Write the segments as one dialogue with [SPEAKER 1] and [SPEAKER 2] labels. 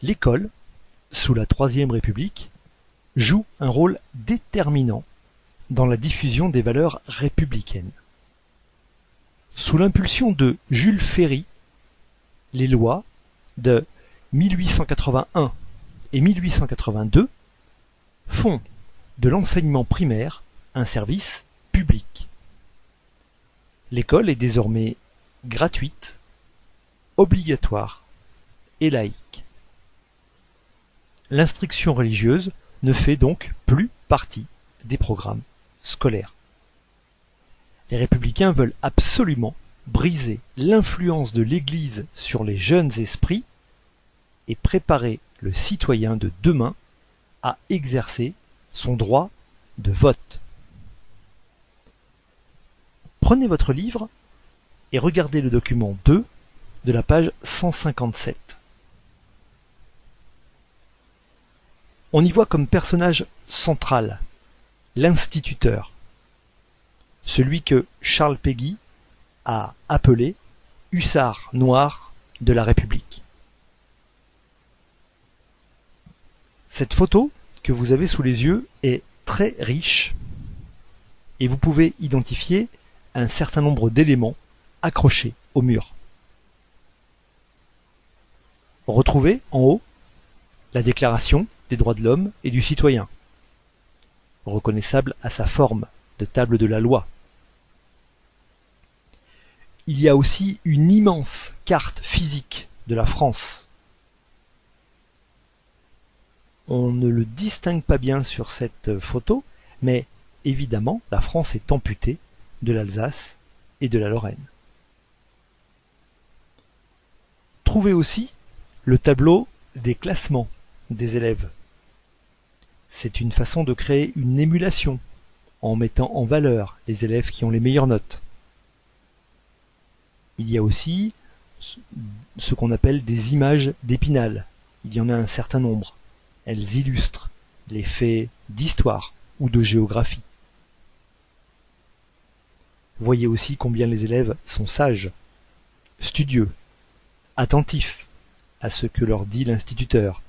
[SPEAKER 1] L'école, sous la Troisième République, joue un rôle déterminant dans la diffusion des valeurs républicaines. Sous l'impulsion de Jules Ferry, les lois de 1881 et 1882 font de l'enseignement primaire un service public. L'école est désormais gratuite, obligatoire et laïque. L'instruction religieuse ne fait donc plus partie des programmes scolaires. Les républicains veulent absolument briser l'influence de l'Église sur les jeunes esprits et préparer le citoyen de demain à exercer son droit de vote. Prenez votre livre et regardez le document 2 de la page 157. On y voit comme personnage central l'instituteur, celui que Charles Péguy a appelé hussard noir de la République. Cette photo que vous avez sous les yeux est très riche et vous pouvez identifier un certain nombre d'éléments accrochés au mur. Retrouvez en haut la Déclaration des droits de l'homme et du citoyen, reconnaissable à sa forme de table de la loi. Il y a aussi une immense carte physique de la France. On ne le distingue pas bien sur cette photo, mais évidemment, la France est amputée de l'Alsace et de la Lorraine. Trouvez aussi le tableau des classements des élèves. C'est une façon de créer une émulation en mettant en valeur les élèves qui ont les meilleures notes. Il y a aussi ce qu'on appelle des images d'Épinal. Il y en a un certain nombre. Elles illustrent les faits d'histoire ou de géographie. Voyez aussi combien les élèves sont sages, studieux, attentifs à ce que leur dit l'instituteur.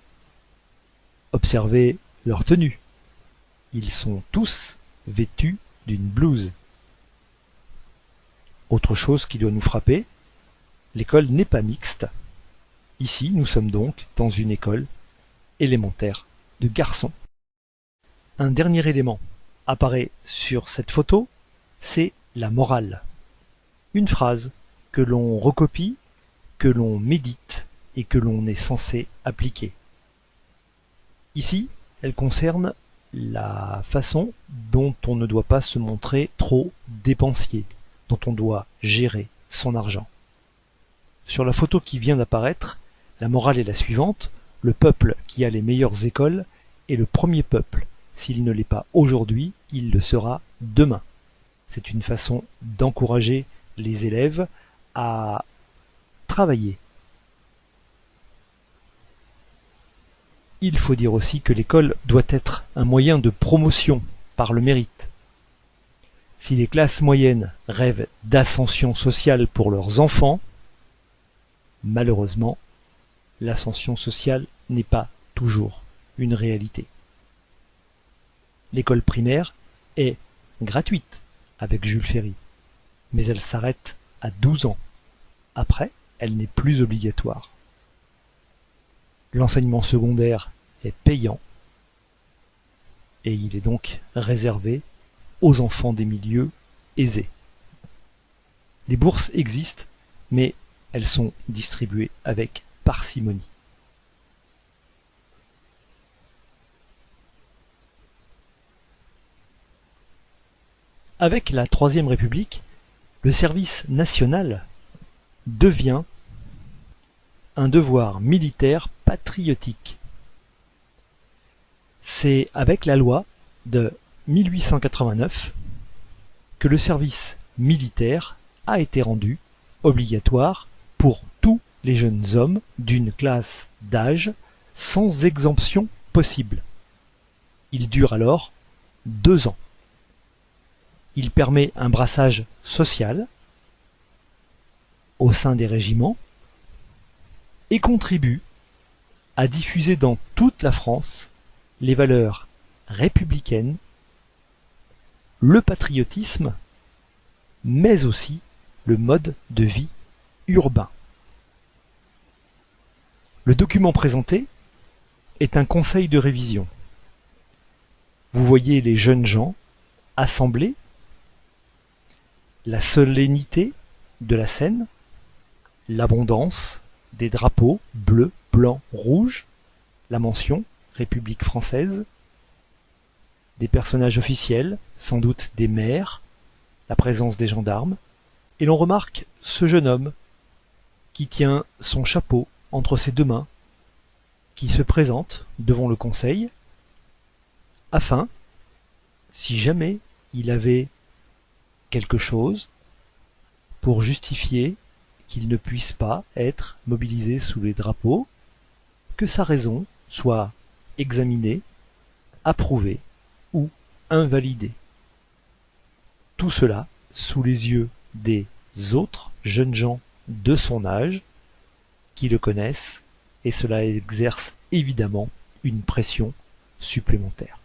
[SPEAKER 1] Observez leur tenue. Ils sont tous vêtus d'une blouse. Autre chose qui doit nous frapper, l'école n'est pas mixte. Ici, nous sommes donc dans une école élémentaire de garçons. Un dernier élément apparaît sur cette photo, c'est la morale. Une phrase que l'on recopie, que l'on médite et que l'on est censé appliquer. Ici, elle concerne la façon dont on ne doit pas se montrer trop dépensier, dont on doit gérer son argent. Sur la photo qui vient d'apparaître, la morale est la suivante: le peuple qui a les meilleures écoles est le premier peuple. S'il ne l'est pas aujourd'hui, il le sera demain. C'est une façon d'encourager les élèves à travailler. Il faut dire aussi que l'école doit être un moyen de promotion par le mérite. Si les classes moyennes rêvent d'ascension sociale pour leurs enfants, malheureusement, l'ascension sociale n'est pas toujours une réalité. L'école primaire est gratuite avec Jules Ferry, mais elle s'arrête à 12 ans. Après, elle n'est plus obligatoire. L'enseignement secondaire est payant et il est donc réservé aux enfants des milieux aisés. Les bourses existent, mais elles sont distribuées avec parcimonie. Avec la Troisième République, le service national devient un devoir militaire patriotique. C'est avec la loi de 1889 que le service militaire a été rendu obligatoire pour tous les jeunes hommes d'une classe d'âge sans exemption possible. Il dure alors 2 ans. Il permet un brassage social au sein des régiments et contribue à diffuser dans toute la France les valeurs républicaines, le patriotisme, mais aussi le mode de vie urbain. Le document présenté est un conseil de révision. Vous voyez les jeunes gens assemblés, la solennité de la scène, l'abondance des drapeaux bleus, blancs, rouges, la mention République française, des personnages officiels, sans doute des maires, la présence des gendarmes, et l'on remarque ce jeune homme qui tient son chapeau entre ses deux mains, qui se présente devant le conseil, afin, si jamais il avait quelque chose pour justifier qu'il ne puisse pas être mobilisé sous les drapeaux, que sa raison soit examinée, approuvée ou invalidée. Tout cela sous les yeux des autres jeunes gens de son âge qui le connaissent, et cela exerce évidemment une pression supplémentaire.